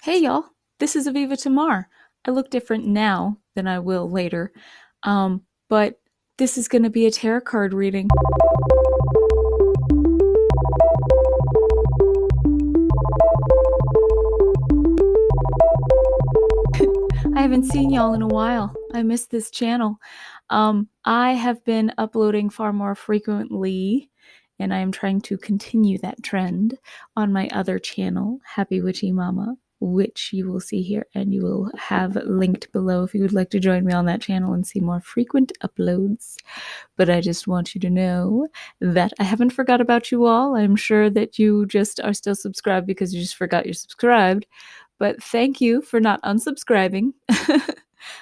Hey y'all, this is Aviva Tamar. I look different now than I will later, but this is going to be a tarot card reading. I haven't seen y'all in a while. I missed this channel. I have been uploading far more frequently, and I am trying to continue that trend on my other channel, Happy Witchy Mama, which you will see here and you will have linked below if you would like to join me on that channel and see more frequent uploads. But I just want you to know that I haven't forgot about you all. I'm sure that you just are still subscribed because you just forgot you're subscribed. But thank you for not unsubscribing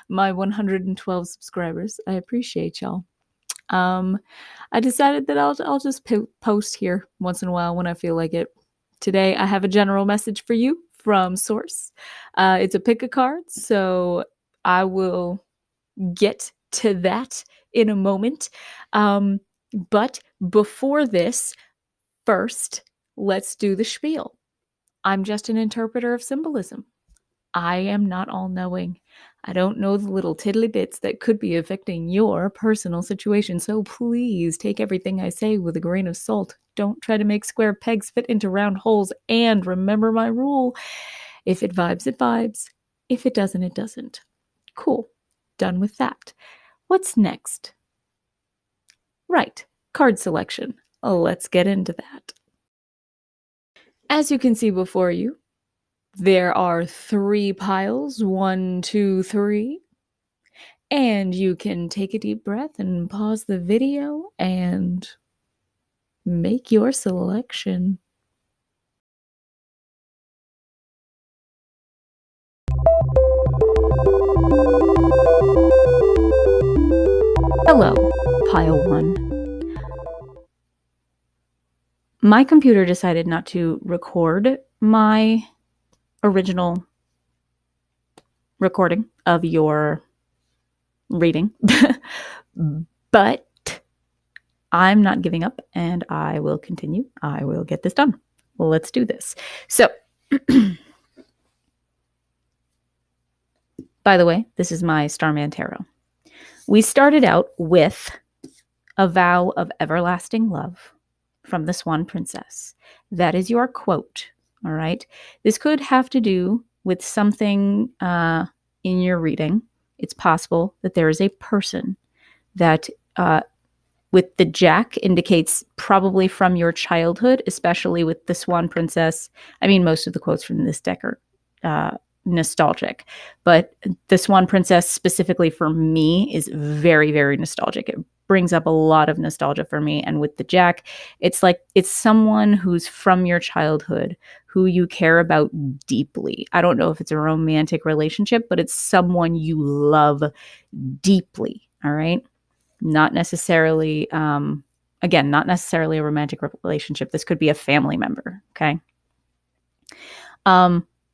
my 112 subscribers. I appreciate y'all. I decided that I'll just post here once in a while when I feel like it. Today I have a general message for you from Source. It's a pick a card, so I will get to that in a moment. But before this, first, let's do the spiel. I'm just an interpreter of symbolism. I am not all-knowing. I don't know the little tiddly bits that could be affecting your personal situation, so please take everything I say with a grain of salt. Don't try to make square pegs fit into round holes, and remember my rule. If it vibes, it vibes. If it doesn't, it doesn't. Cool. Done with that. What's next? Right, card selection. Let's get into that. As you can see before you, there are 3 piles, 1, 2, 3. And you can take a deep breath and pause the video and make your selection. Hello, pile 1. My computer decided not to record my original recording of your reading, but I'm not giving up and I will continue. I will get this done. Let's do this. So, by the way, this is my Starman Tarot. We started out with a vow of everlasting love from the Swan Princess. That is your quote, all right? This could have to do with something in your reading. It's possible that there is a person that, with the Jack, indicates probably from your childhood, especially with the Swan Princess. I mean, most of the quotes from this deck are nostalgic, but the Swan Princess specifically for me is very, very nostalgic. It brings up a lot of nostalgia for me. And with the Jack, it's like it's someone who's from your childhood who you care about deeply. I don't know if it's a romantic relationship, but it's someone you love deeply. All right. Not necessarily, again, not necessarily a romantic relationship. This could be a family member. Okay.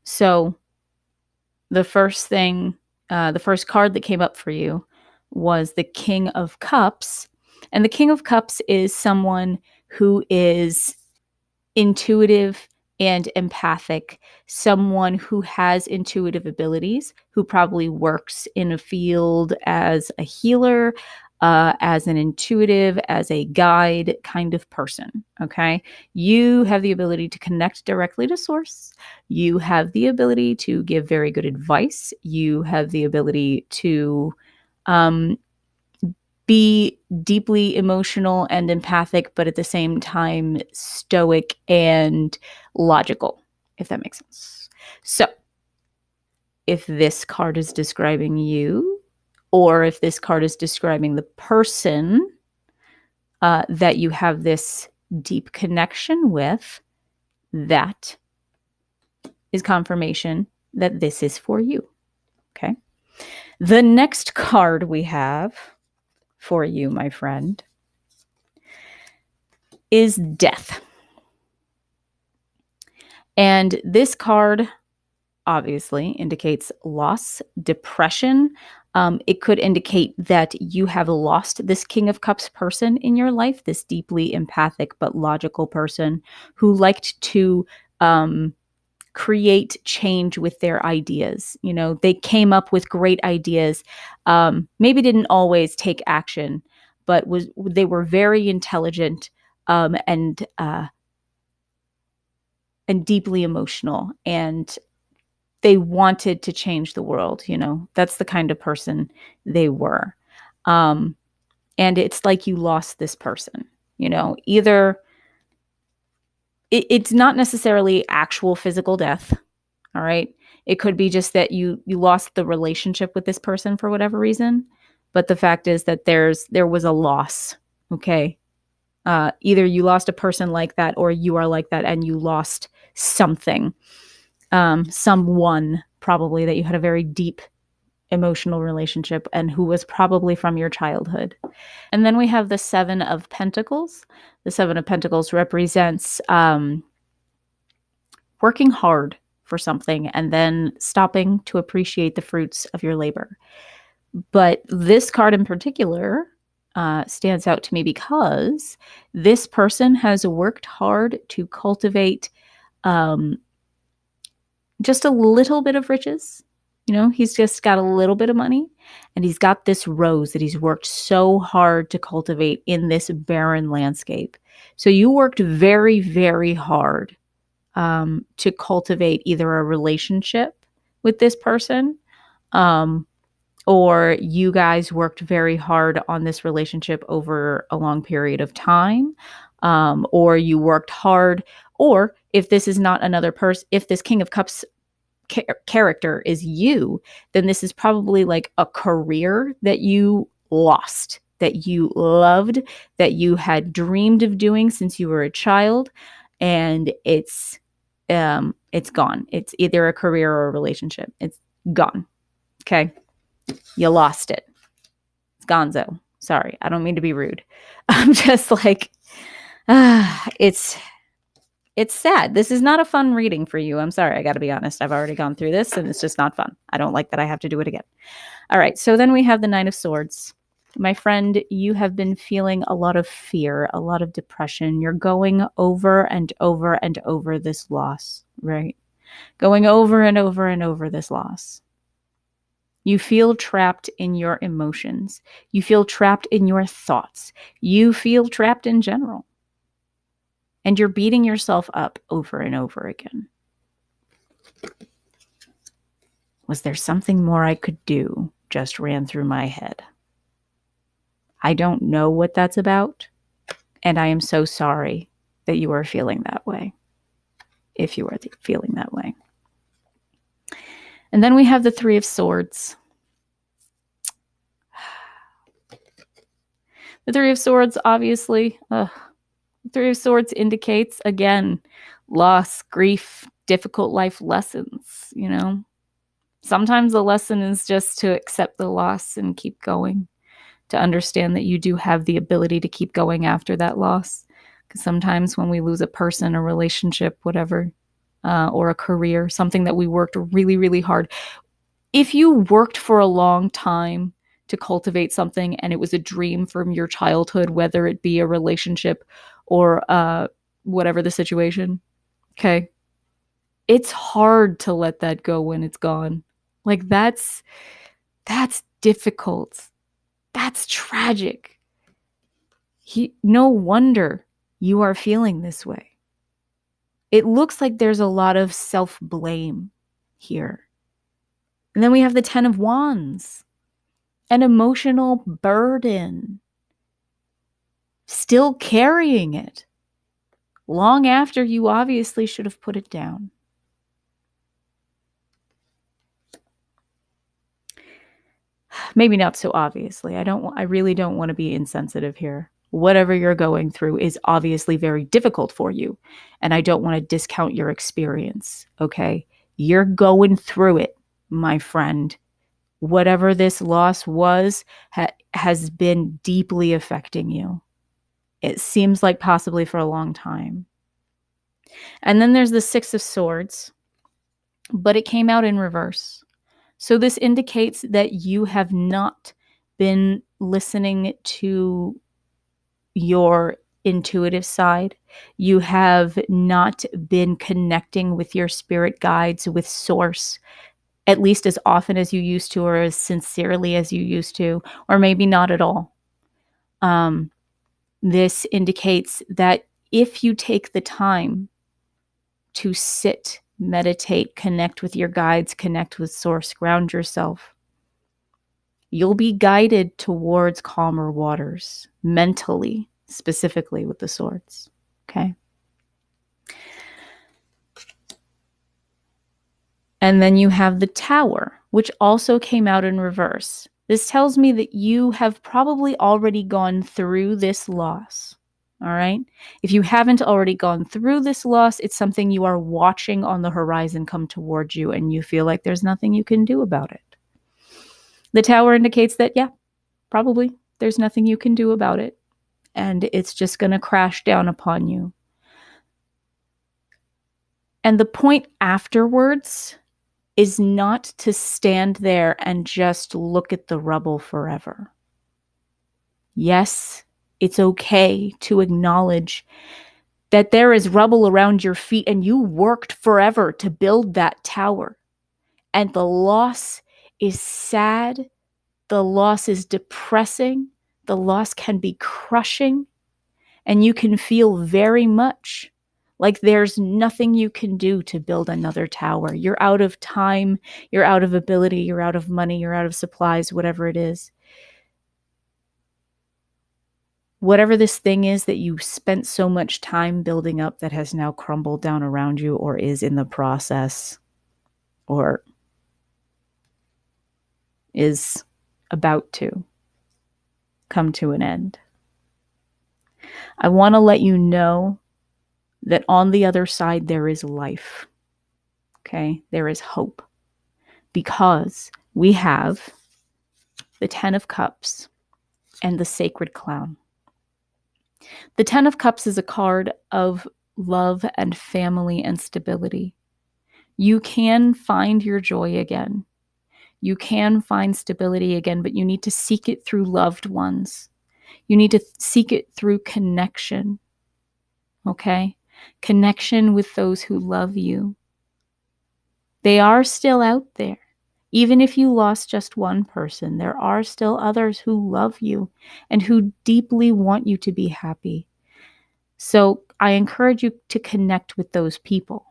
So the first thing, the first card that came up for you was the King of Cups. And the King of Cups is someone who is intuitive and empathic, someone who has intuitive abilities, who probably works in a field as a healer, as an intuitive, as a guide kind of person. Okay. You have the ability to connect directly to source. You have the ability to give very good advice. You have the ability to be deeply emotional and empathic, but at the same time, stoic and logical, if that makes sense. So if this card is describing you, or if this card is describing the person that you have this deep connection with, that is confirmation that this is for you. Okay. The next card we have for you, my friend, is Death. And this card obviously indicates loss, depression. It could indicate that you have lost this King of Cups person in your life, this deeply empathic but logical person who liked to create change with their ideas. You know, they came up with great ideas, maybe didn't always take action, but they were very intelligent, and deeply emotional, and they wanted to change the world. You know, that's the kind of person they were. Um, and it's like you lost this person. You know, either it's not necessarily actual physical death. All right. It could be just that you lost the relationship with this person for whatever reason. But the fact is that there was a loss. Okay. Either you lost a person like that, or you are like that and you lost something. Someone probably that you had a very deep emotional relationship and who was probably from your childhood. And then we have the Seven of Pentacles. The Seven of Pentacles represents working hard for something and then stopping to appreciate the fruits of your labor. But this card in particular stands out to me because this person has worked hard to cultivate just a little bit of riches. You know, he's just got a little bit of money, and he's got this rose that he's worked so hard to cultivate in this barren landscape. So you worked very, very hard to cultivate either a relationship with this person, or you guys worked very hard on this relationship over a long period of time, or you worked hard, or if this is not another person, if this King of Cups character is you, then this is probably like a career that you lost, that you loved, that you had dreamed of doing since you were a child, and it's gone. It's either a career or a relationship. It's gone. Okay. You lost it. It's gonzo. Sorry. I don't mean to be rude. I'm just like, it's sad. This is not a fun reading for you. I'm sorry. I got to be honest. I've already gone through this and it's just not fun. I don't like that I have to do it again. All right. So then we have the Nine of Swords. My friend, you have been feeling a lot of fear, a lot of depression. You're going over and over and over this loss, right? Going over and over and over this loss. You feel trapped in your emotions. You feel trapped in your thoughts. You feel trapped in general. And you're beating yourself up over and over again. Was there something more I could do? Just ran through my head. I don't know what that's about. And I am so sorry that you are feeling that way. If you are feeling that way. And then we have the Three of Swords. The Three of Swords, obviously, the Three of Swords indicates, again, loss, grief, difficult life lessons, you know. Sometimes the lesson is just to accept the loss and keep going, to understand that you do have the ability to keep going after that loss. Because sometimes when we lose a person, a relationship, whatever, or a career, something that we worked really, really hard. If you worked for a long time to cultivate something and it was a dream from your childhood, whether it be a relationship or whatever the situation, okay, it's hard to let that go when it's gone. Like that's difficult. That's tragic. No wonder you are feeling this way. It looks like there's a lot of self-blame here. And then we have the Ten of Wands. An emotional burden. Still carrying it. Long after you obviously should have put it down. Maybe not so obviously. I really don't want to be insensitive here. Whatever you're going through is obviously very difficult for you. And I don't want to discount your experience, okay? You're going through it, my friend. Whatever this loss was has been deeply affecting you. It seems like possibly for a long time. And then there's the Six of Swords, but it came out in reverse. So this indicates that you have not been listening to your intuitive side. You have not been connecting with your spirit guides, with source, at least as often as you used to, or as sincerely as you used to, or maybe not at all. This indicates that if you take the time to sit, meditate, connect with your guides, connect with source, ground yourself, you'll be guided towards calmer waters mentally, specifically with the swords. Okay. And then you have the Tower, which also came out in reverse. This tells me that you have probably already gone through this loss. All right. If you haven't already gone through this loss, it's something you are watching on the horizon come towards you, and you feel like there's nothing you can do about it. The Tower indicates that, yeah, probably there's nothing you can do about it, and it's just going to crash down upon you. And the point afterwards is not to stand there and just look at the rubble forever. Yes, it's okay to acknowledge that there is rubble around your feet and you worked forever to build that tower. And the loss is sad. The loss is depressing. The loss can be crushing. And you can feel very much like there's nothing you can do to build another tower. You're out of time, you're out of ability, you're out of money, you're out of supplies, whatever it is. Whatever this thing is that you spent so much time building up that has now crumbled down around you, or is in the process, or is about to come to an end. I want to let you know that on the other side, there is life. Okay? There is hope. Because we have the 10 of Cups and the Sacred Clown. The 10 of Cups is a card of love and family and stability. You can find your joy again. You can find stability again, but you need to seek it through loved ones. You need to seek it through connection. Okay? Connection with those who love you. They are still out there. Even if you lost just one person, there are still others who love you and who deeply want you to be happy. So I encourage you to connect with those people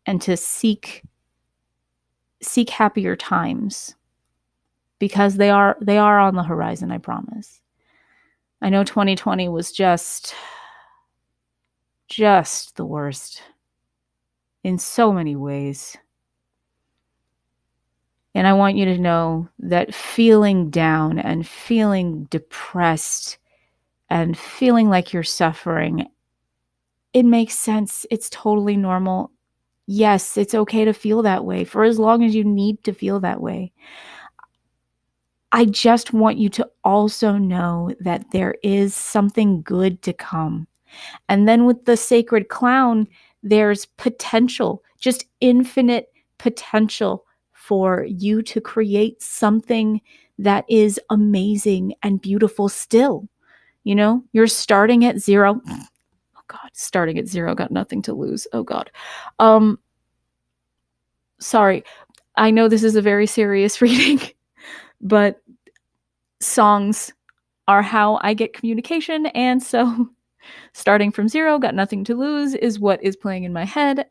and to seek happier times, because they are on the horizon, I promise. I know 2020 was just the worst in so many ways. And I want you to know that feeling down and feeling depressed and feeling like you're suffering, it makes sense. It's totally normal. Yes, it's okay to feel that way for as long as you need to feel that way. I just want you to also know that there is something good to come. And then with the Sacred Clown, there's potential, just infinite potential for you to create something that is amazing and beautiful still. You know, you're starting at zero. Oh God, starting at zero, got nothing to lose. Oh God. Sorry. I know this is a very serious reading, but songs are how I get communication. And so starting from zero, got nothing to lose is what is playing in my head.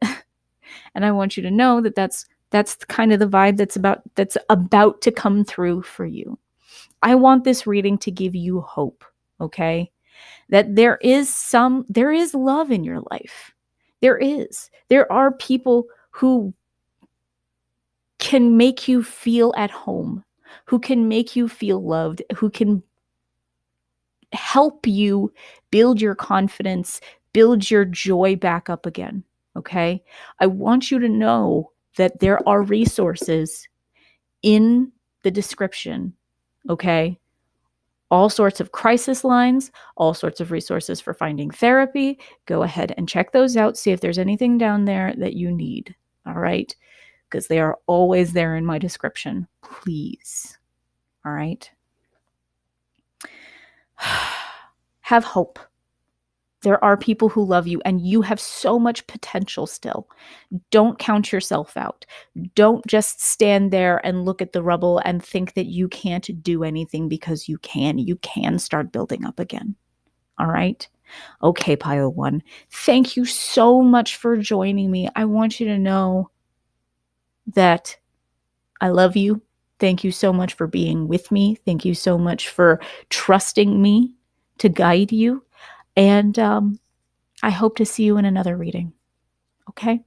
And I want you to know that that's kind of the vibe that's about to come through for you. I want this reading to give you hope, okay? That there is love in your life. There are people who can make you feel at home, who can make you feel loved, who can help you build your confidence, build your joy back up again, okay? I want you to know that there are resources in the description, okay? All sorts of crisis lines, all sorts of resources for finding therapy. Go ahead and check those out. See if there's anything down there that you need, all right? Because they are always there in my description, please, all right? Have hope. There are people who love you, and you have so much potential still. Don't count yourself out. Don't just stand there and look at the rubble and think that you can't do anything, because you can. You can start building up again. All right? Okay, pile one. Thank you so much for joining me. I want you to know that I love you. Thank you so much for being with me. Thank you so much for trusting me to guide you. And I hope to see you in another reading. Okay?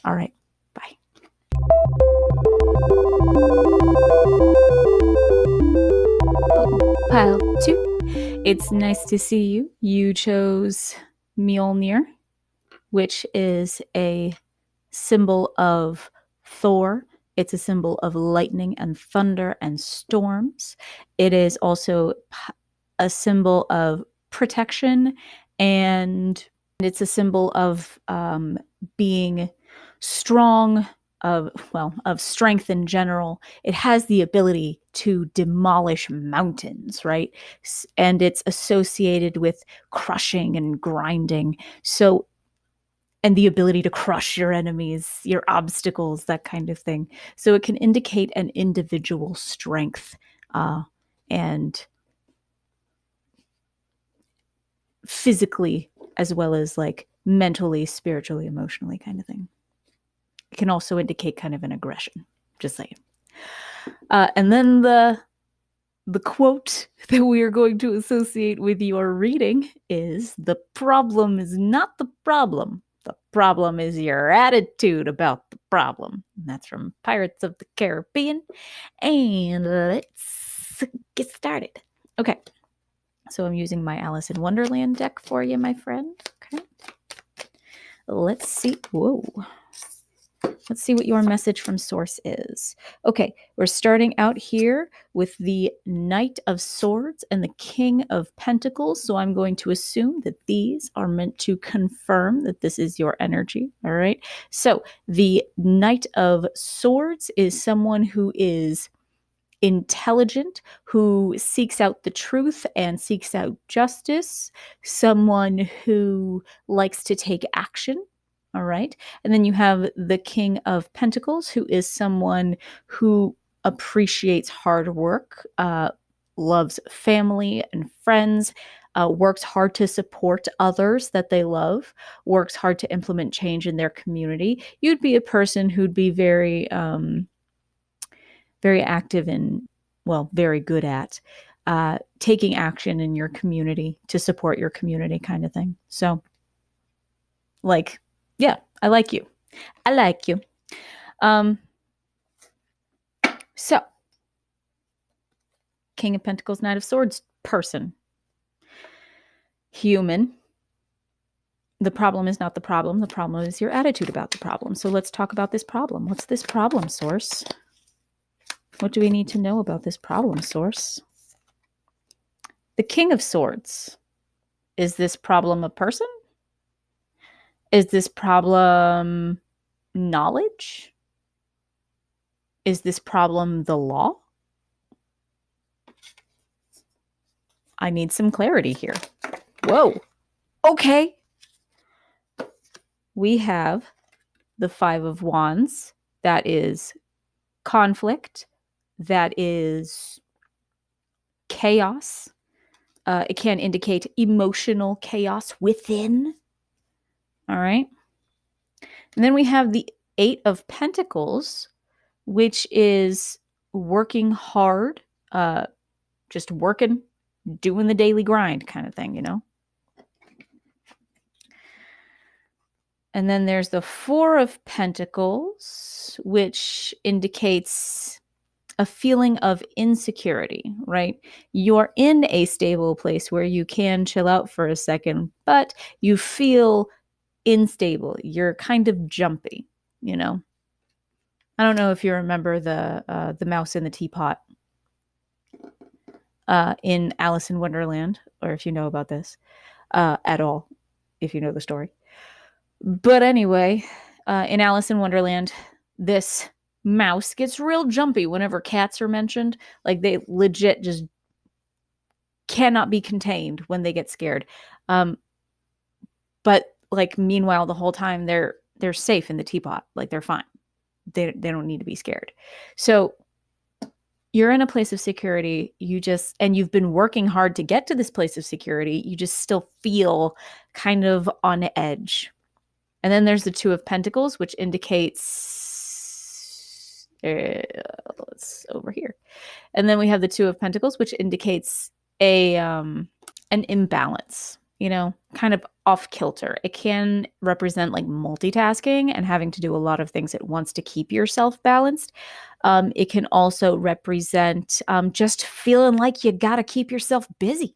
All right. Bye. Pile two. It's nice to see you. You chose Mjolnir, which is a symbol of Thor. It's a symbol of lightning and thunder and storms. It is also a symbol of protection, and it's a symbol of being strong, of strength in general. It has the ability to demolish mountains, right? And it's associated with crushing and grinding. So, and the ability to crush your enemies, your obstacles, that kind of thing. So it can indicate an individual strength and physically, as well as like mentally, spiritually, emotionally, kind of thing. It can also indicate kind of an aggression, just saying. And then the quote that we are going to associate with your reading is, "The problem is not the problem. The problem is your attitude about the problem." And that's from Pirates of the Caribbean. And let's get started. Okay. So I'm using my Alice in Wonderland deck for you, my friend. Okay. Let's see. Whoa. Let's see what your message from Source is. Okay, we're starting out here with the Knight of Swords and the King of Pentacles. So I'm going to assume that these are meant to confirm that this is your energy. All right. So the Knight of Swords is someone who is intelligent, who seeks out the truth and seeks out justice, someone who likes to take action. All right. And then you have the King of Pentacles, who is someone who appreciates hard work, loves family and friends, works hard to support others that they love, works hard to implement change in their community. You'd be a person who'd be very, very active in, well, very good at taking action in your community to support your community, kind of thing. So, like, yeah, I like you. I like you. So, King of Pentacles, Knight of Swords person. Human. The problem is not the problem. The problem is your attitude about the problem. So let's talk about this problem. What's this problem, Source? What do we need to know about this problem, Source? The King of Swords. Is this problem a person? Is this problem knowledge? Is this problem the law? I need some clarity here. Whoa. Okay. We have the Five of Wands. That is conflict. That is chaos. It can indicate emotional chaos within. All right. And then we have the Eight of Pentacles, which is working hard, just working, doing the daily grind kind of thing, you know? And then there's the Four of Pentacles, which indicates a feeling of insecurity, right? You're in a stable place where you can chill out for a second, but you feel unstable. You're kind of jumpy, you know? I don't know if you remember the mouse in the teapot in Alice in Wonderland, or if you know about this at all, if you know the story. But anyway, in Alice in Wonderland, this mouse gets real jumpy whenever cats are mentioned. Like, they legit just cannot be contained when they get scared. But like meanwhile, the whole time they're safe in the teapot. Like they're fine. They don't need to be scared. So you're in a place of security. And you've been working hard to get to this place of security. You just still feel kind of on edge. And then there's the Two of Pentacles, which indicates let's over here. And then we have the Two of Pentacles, which indicates an imbalance, kind of off kilter. It can represent like multitasking and having to do a lot of things at once to keep yourself balanced. It can also represent just feeling like you got to keep yourself busy,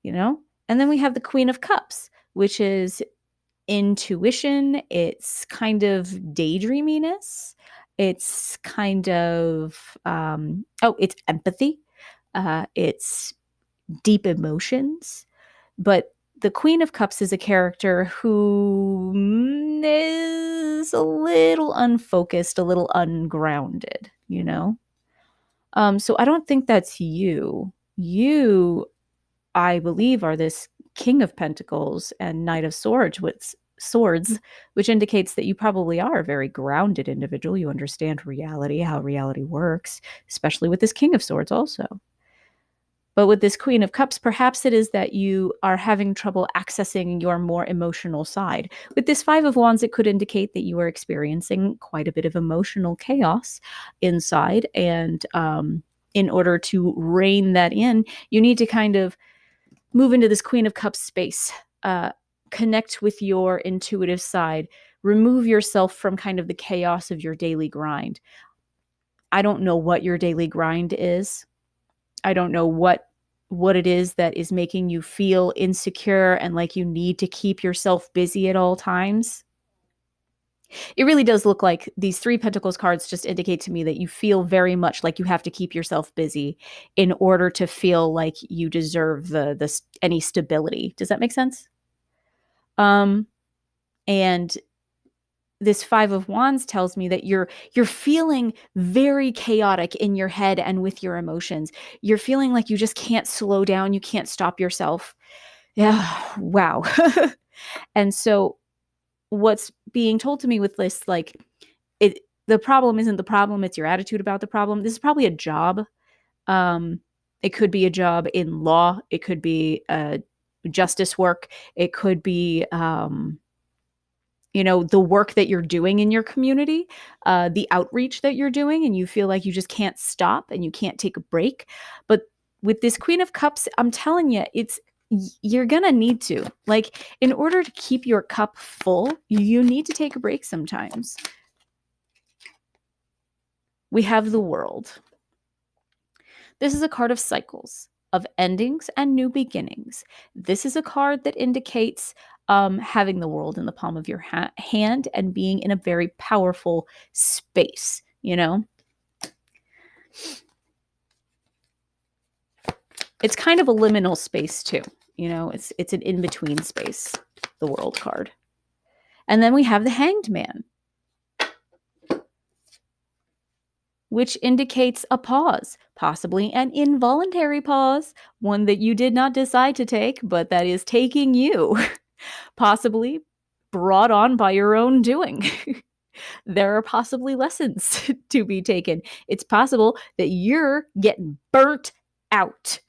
And then we have the Queen of Cups, which is intuition. It's kind of daydreaminess. It's kind of, it's empathy. It's deep emotions. But the Queen of Cups is a character who is a little unfocused, a little ungrounded, So I don't think that's you. You, I believe, are this King of Pentacles and Knight of Swords, which indicates that you probably are a very grounded individual. You understand reality, how reality works, especially with this King of Swords also. But with this Queen of Cups, perhaps it is that you are having trouble accessing your more emotional side. With this Five of Wands, it could indicate that you are experiencing quite a bit of emotional chaos inside. And in order to rein that in, you need to kind of move into this Queen of Cups space, connect with your intuitive side, remove yourself from kind of the chaos of your daily grind. I don't know what your daily grind is. I don't know what it is that is making you feel insecure and like you need to keep yourself busy at all times. It really does look like these Three Pentacles cards just indicate to me that you feel very much like you have to keep yourself busy in order to feel like you deserve any stability. Does that make sense? And this Five of Wands tells me that you're feeling very chaotic in your head and with your emotions. You're feeling like you just can't slow down. You can't stop yourself. Yeah. Wow. And so what's being told to me with this, like, the problem isn't the problem. It's your attitude about the problem. This is probably a job. It could be a job in law. It could be justice work. It could be, the work that you're doing in your community, the outreach that you're doing, and you feel like you just can't stop and you can't take a break. But with this Queen of Cups, I'm telling you, you're going to need to. Like, in order to keep your cup full, you need to take a break sometimes. We have the World. This is a card of cycles, of endings and new beginnings. This is a card that indicates having the world in the palm of your hand and being in a very powerful space, It's kind of a liminal space too, It's an in-between space, the World card. And then we have the Hanged Man, which indicates a pause, possibly an involuntary pause, one that you did not decide to take, but that is taking you, possibly brought on by your own doing. There are possibly lessons to be taken. It's possible that you're getting burnt out.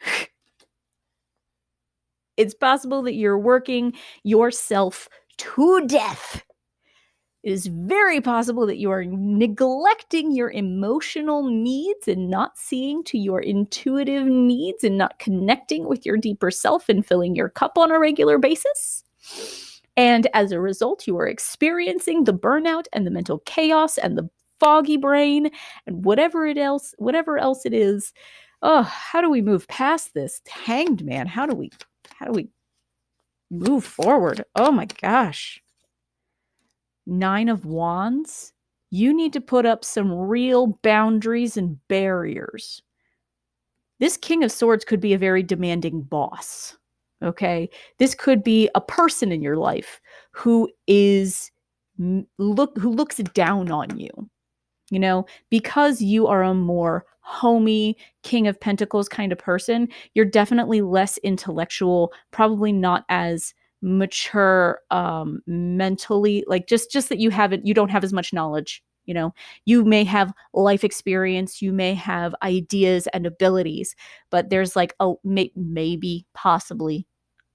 It's possible that you're working yourself to death. It is very possible that you are neglecting your emotional needs and not seeing to your intuitive needs and not connecting with your deeper self and filling your cup on a regular basis. And as a result, you are experiencing the burnout and the mental chaos and the foggy brain and whatever else it is. Oh, how do we move past this? Hanged Man, how do we move forward? Oh my gosh. Nine of Wands, you need to put up some real boundaries and barriers. This King of Swords could be a very demanding boss, okay? This could be a person in your life who looks down on you. You know, because you are a more homey King of Pentacles kind of person, you're definitely less intellectual, probably not as mature mentally, like just that you don't have as much knowledge. You know, you may have life experience, you may have ideas and abilities, but there's like a maybe possibly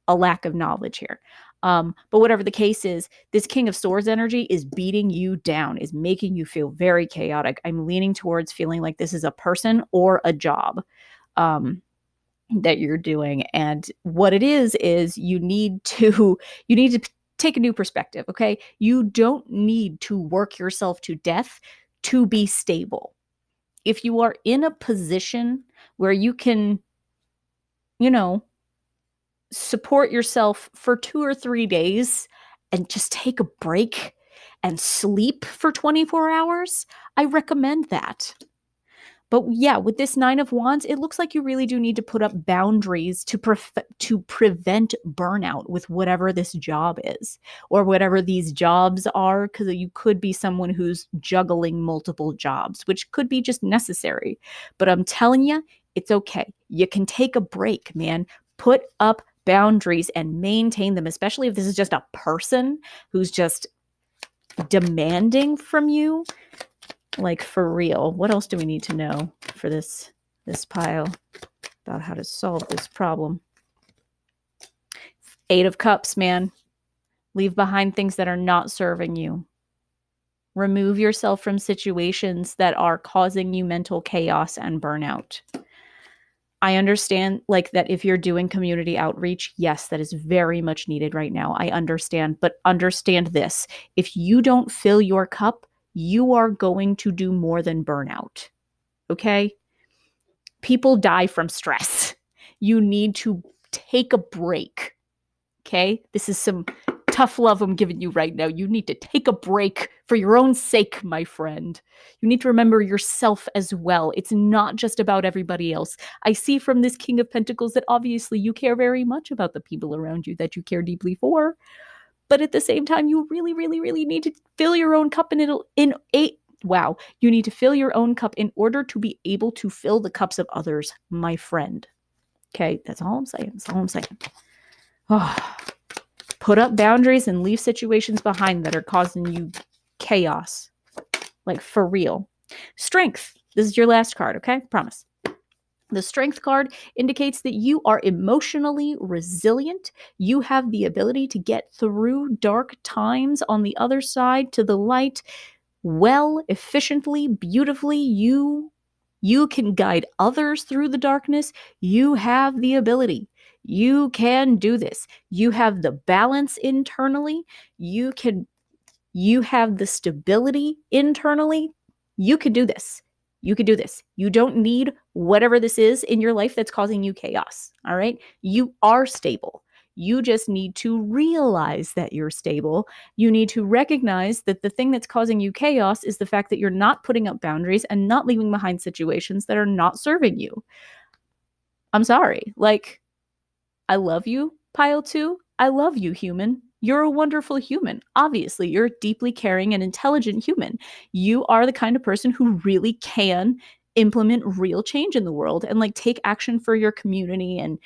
a lack of knowledge here. But whatever the case is, this King of Swords energy is beating you down, is making you feel very chaotic. I'm leaning towards feeling like this is a person or a job that you're doing. And what it is you need to take a new perspective. Okay. You don't need to work yourself to death to be stable. If you are in a position where you can, you know, support yourself for 2 or 3 days and just take a break and sleep for 24 hours, I recommend that. But yeah, with this Nine of Wands, it looks like you really do need to put up boundaries to prevent burnout with whatever this job is or whatever these jobs are, because you could be someone who's juggling multiple jobs, which could be just necessary. But I'm telling you, it's okay. You can take a break, man. Put up boundaries and maintain them, especially if this is just a person who's just demanding from you. Like, for real. What else do we need to know for this pile about how to solve this problem? Eight of Cups, man. Leave behind things that are not serving you. Remove yourself from situations that are causing you mental chaos and burnout. I understand, like, that if you're doing community outreach, yes, that is very much needed right now. I understand, but understand this. If you don't fill your cup, you are going to do more than burnout. Okay? People die from stress. You need to take a break. Okay? This is some tough love I'm giving you right now. You need to take a break for your own sake, my friend. You need to remember yourself as well. It's not just about everybody else. I see from this King of Pentacles that obviously you care very much about the people around you that you care deeply for. But at the same time, you really, really, really need to fill your own cup you need to fill your own cup in order to be able to fill the cups of others, my friend. Okay, that's all I'm saying. That's all I'm saying. Oh, put up boundaries and leave situations behind that are causing you chaos. Like, for real. Strength. This is your last card, okay? Promise. The Strength card indicates that you are emotionally resilient. You have the ability to get through dark times on the other side to the light well, efficiently, beautifully. You can guide others through the darkness. You have the ability. You can do this. You have the balance internally. You have the stability internally. You can do this. You can do this. You don't need whatever this is in your life that's causing you chaos. All right. You are stable. You just need to realize that you're stable. You need to recognize that the thing that's causing you chaos is the fact that you're not putting up boundaries and not leaving behind situations that are not serving you. I'm sorry. Like, I love you, pile two. I love you, human. You're a wonderful human. Obviously, you're a deeply caring and intelligent human. You are the kind of person who really can implement real change in the world and like take action for your community and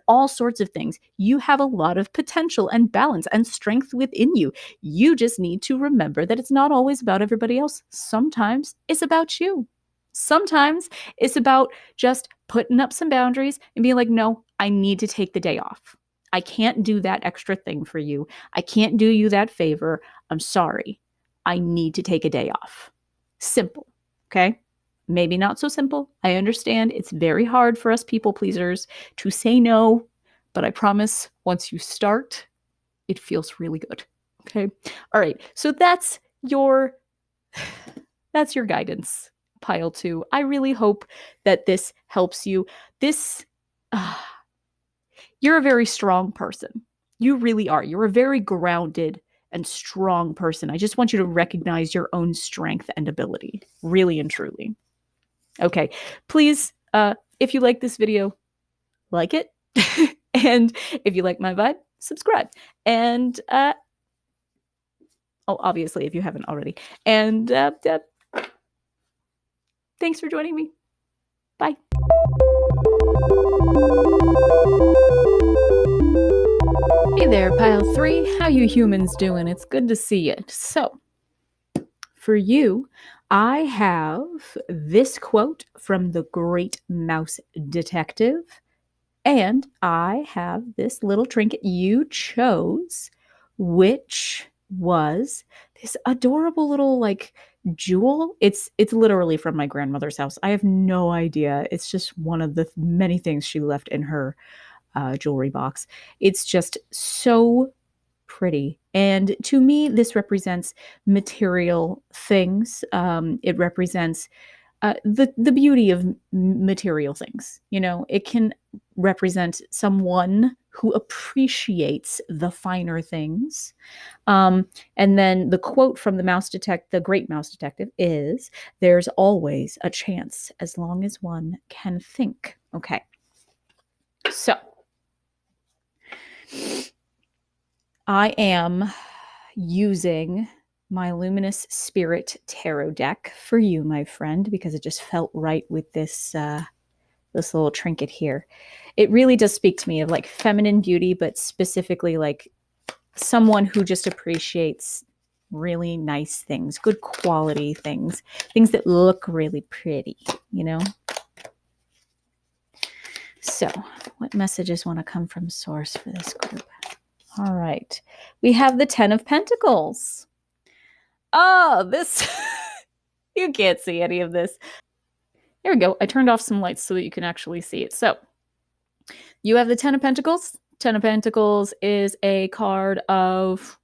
all sorts of things. You have a lot of potential and balance and strength within you. You just need to remember that it's not always about everybody else. Sometimes it's about you. Sometimes it's about just putting up some boundaries and being like, no, I need to take the day off. I can't do that extra thing for you. I can't do you that favor. I'm sorry. I need to take a day off. Simple. Okay? Maybe not so simple. I understand it's very hard for us people pleasers to say no, but I promise once you start, it feels really good. Okay? All right. So that's your guidance, pile two. I really hope that this helps you. You're a very strong person. You really are. You're a very grounded and strong person. I just want you to recognize your own strength and ability, really and truly. Okay, please, if you like this video, like it. And if you like my vibe, subscribe. And, obviously, if you haven't already. And Thanks for joining me. Bye. Hey there, Pile 3. How you humans doing? It's good to see you. So, for you, I have this quote from the Great Mouse Detective, and I have this little trinket you chose, which was this adorable little like jewel. It's literally from my grandmother's house. I have no idea. It's just one of the many things she left in her jewelry box. It's just so pretty. And to me, this represents material things. It represents the beauty of material things. You know, it can represent someone who appreciates the finer things. And then the quote from the Great Mouse Detective is, "There's always a chance as long as one can think." Okay, so I am using my Luminous Spirit Tarot deck for you, my friend, because it just felt right with this this little trinket here. It really does speak to me of like feminine beauty, but specifically like someone who just appreciates really nice things, good quality things, things that look really pretty, you know? So, what messages want to come from Source for this group? All right. We have the 10 of Pentacles. Oh, this, you can't see any of this. There we go. I turned off some lights so that you can actually see it. So you have the 10 of Pentacles. 10 of Pentacles is a card of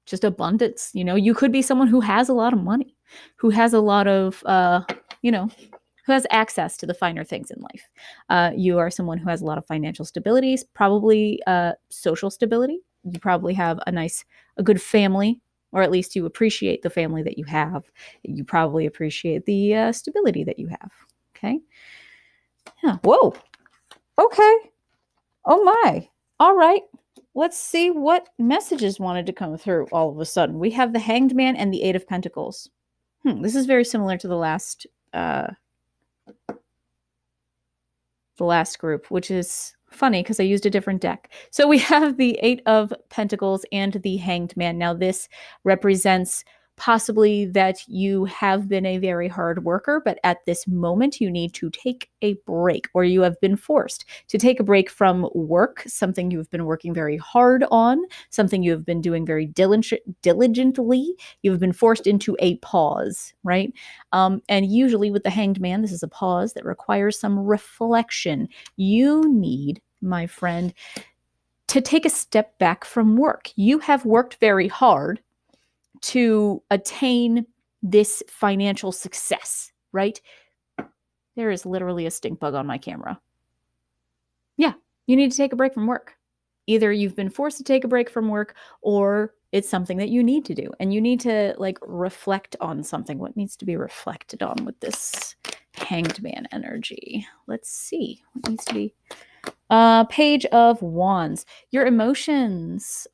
just abundance. You know, you could be someone who has a lot of money, who has a lot of, you know, who has access to the finer things in life. You are someone who has a lot of financial stability, probably social stability. You probably have a good family, or at least you appreciate the family that you have. You probably appreciate the stability that you have. Okay. Yeah. Whoa. Okay. Oh my. All right. Let's see what messages wanted to come through all of a sudden. We have the Hanged Man and the Eight of Pentacles. This is very similar to the last group, which is funny because I used a different deck. So we have the Eight of Pentacles and the Hanged Man. Now this represents possibly that you have been a very hard worker, but at this moment you need to take a break, or you have been forced to take a break from work, something you've been working very hard on, something you have been doing very diligently. You've been forced into a pause, right? And usually with the Hanged Man, this is a pause that requires some reflection. You need, my friend, to take a step back from work. You have worked very hard to attain this financial success, right? There is literally a stink bug on my camera. Yeah, you need to take a break from work. Either you've been forced to take a break from work, or it's something that you need to do, and you need to like reflect on something. What needs to be reflected on with this Hanged Man energy? Let's see what needs to be. Page of Wands. Your emotions.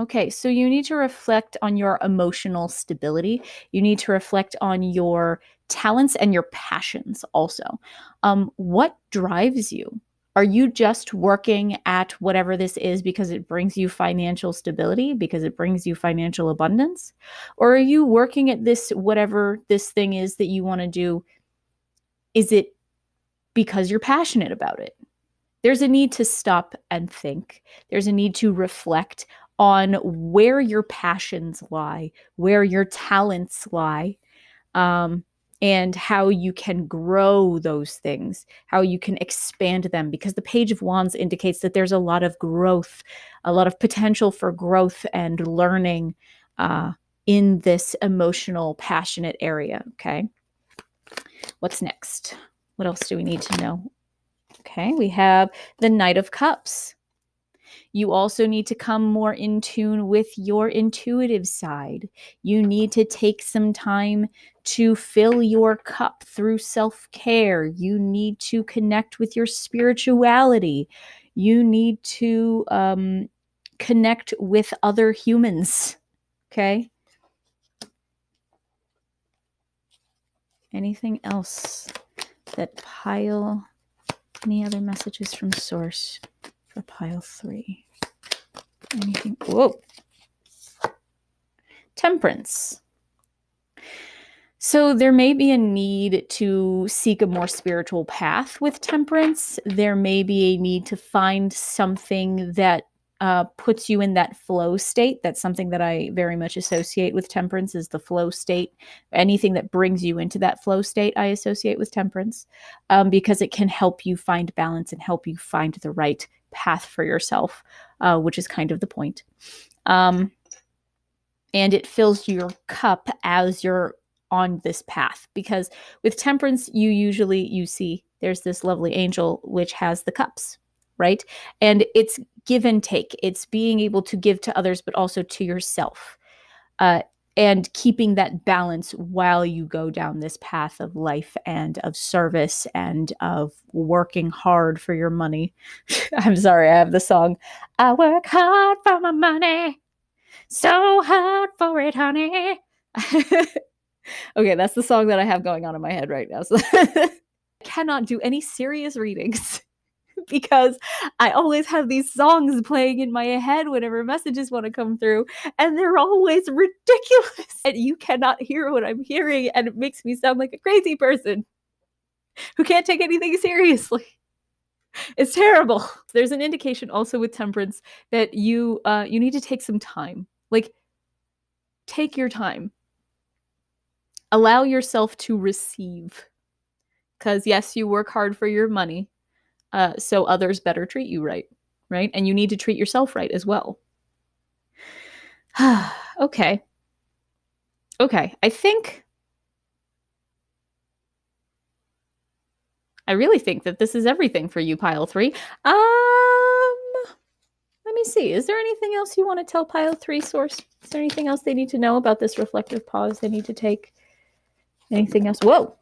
Okay, so you need to reflect on your emotional stability. You need to reflect on your talents and your passions also. What drives you? Are you just working at whatever this is because it brings you financial stability, because it brings you financial abundance? Or are you working at this, whatever this thing is that you want to do? Is it because you're passionate about it? There's a need to stop and think. There's a need to reflect on where your passions lie, where your talents lie, and how you can grow those things, how you can expand them. Because the Page of Wands indicates that there's a lot of growth, a lot of potential for growth and learning in this emotional, passionate area. Okay. What's next? What else do we need to know? Okay, we have the Knight of Cups. You also need to come more in tune with your intuitive side. You need to take some time to fill your cup through self-care. You need to connect with your spirituality. You need to connect with other humans, okay? Anything else that pile, any other messages from source for pile 3? Anything? Whoa. Temperance. So there may be a need to seek a more spiritual path with temperance. There may be a need to find something that puts you in that flow state. That's something that I very much associate with temperance, is the flow state. Anything that brings you into that flow state, I associate with temperance, because it can help you find balance and help you find the right path for yourself, which is kind of the point. And it fills your cup as you're on this path, because with temperance, you see there's this lovely angel which has the cups, right? And it's give and take. It's being able to give to others, but also to yourself, and keeping that balance while you go down this path of life and of service and of working hard for your money. I'm sorry, I have the song, I work hard for my money, so hard for it, honey. Okay, that's the song that I have going on in my head right now. So I cannot do any serious readings because I always have these songs playing in my head whenever messages want to come through, and they're always ridiculous. And you cannot hear what I'm hearing, and it makes me sound like a crazy person who can't take anything seriously. It's terrible. There's an indication also with temperance that you need to take some time. Like, take your time. Allow yourself to receive. Because yes, you work hard for your money, so others better treat you right? And you need to treat yourself right as well. Okay. I really think that this is everything for you, pile 3. Let me see. Is there anything else you want to tell pile 3 source? Is there anything else they need to know about this reflective pause they need to take? Anything else? Whoa.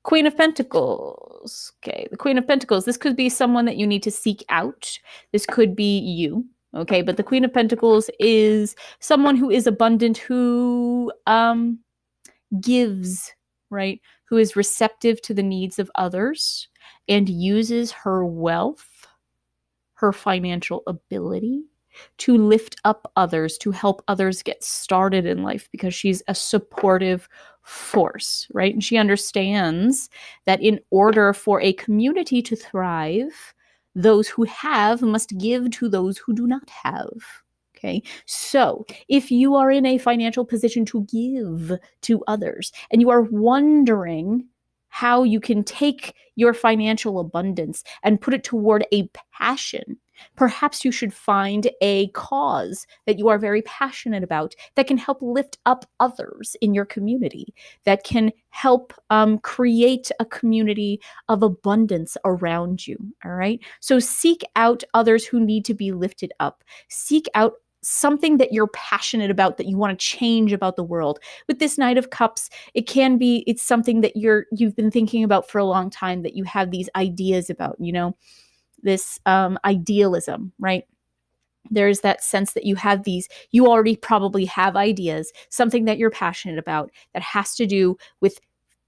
Queen of Pentacles. Okay, the Queen of Pentacles. This could be someone that you need to seek out. This could be you. Okay, but the Queen of Pentacles is someone who is abundant, who gives, right? Who is receptive to the needs of others and uses her wealth, her financial ability, to lift up others, to help others get started in life, because she's a supportive force, right? And she understands that in order for a community to thrive, those who have must give to those who do not have. Okay, so if you are in a financial position to give to others and you are wondering how you can take your financial abundance and put it toward a passion, perhaps you should find a cause that you are very passionate about that can help lift up others in your community, that can help create a community of abundance around you. All right. So seek out others who need to be lifted up. Seek out something that you're passionate about, that you want to change about the world. With this Knight of Cups, it's something that you've been thinking about for a long time, that you have these ideas about, this idealism, right? There's that sense that you already probably have ideas, something that you're passionate about that has to do with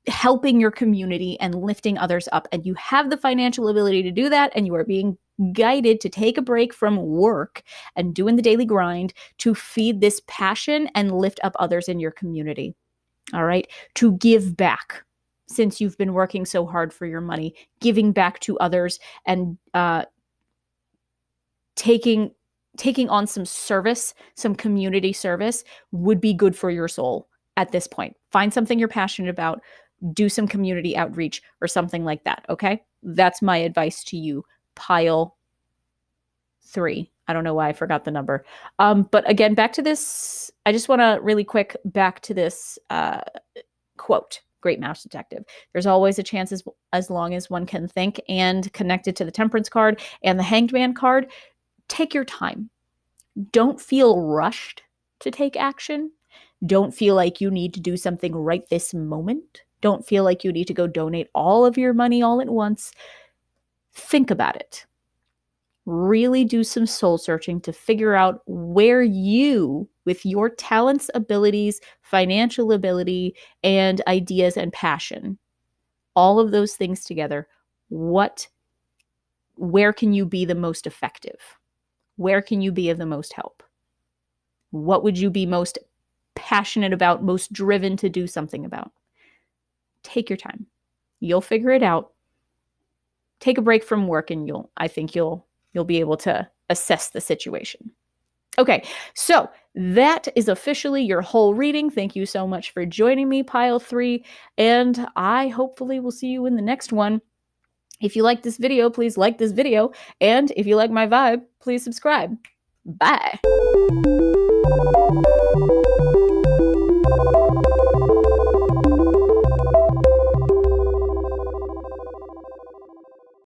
helping your community and lifting others up. And you have the financial ability to do that, and you are being guided to take a break from work and doing the daily grind to feed this passion and lift up others in your community. All right. To give back, since you've been working so hard for your money, giving back to others and taking on some service, some community service would be good for your soul at this point. Find something you're passionate about, do some community outreach or something like that. Okay. That's my advice to you, pile 3. I don't know why I forgot the number. But again, back to this, I just want to really quick back to this quote, Great Mouse Detective. There's always a chance as long as one can think, and connected to the Temperance card and the Hanged Man card. Take your time. Don't feel rushed to take action. Don't feel like you need to do something right this moment. Don't feel like you need to go donate all of your money all at once. Think about it. Really do some soul searching to figure out where you, with your talents, abilities, financial ability, and ideas and passion, all of those things together, where can you be the most effective? Where can you be of the most help? What would you be most passionate about, most driven to do something about? Take your time. You'll figure it out. Take a break from work and I think you'll be able to assess the situation. Okay, so that is officially your whole reading. Thank you so much for joining me, Pile 3, and I hopefully will see you in the next one. If you like this video, please like this video, and if you like my vibe, please subscribe. Bye.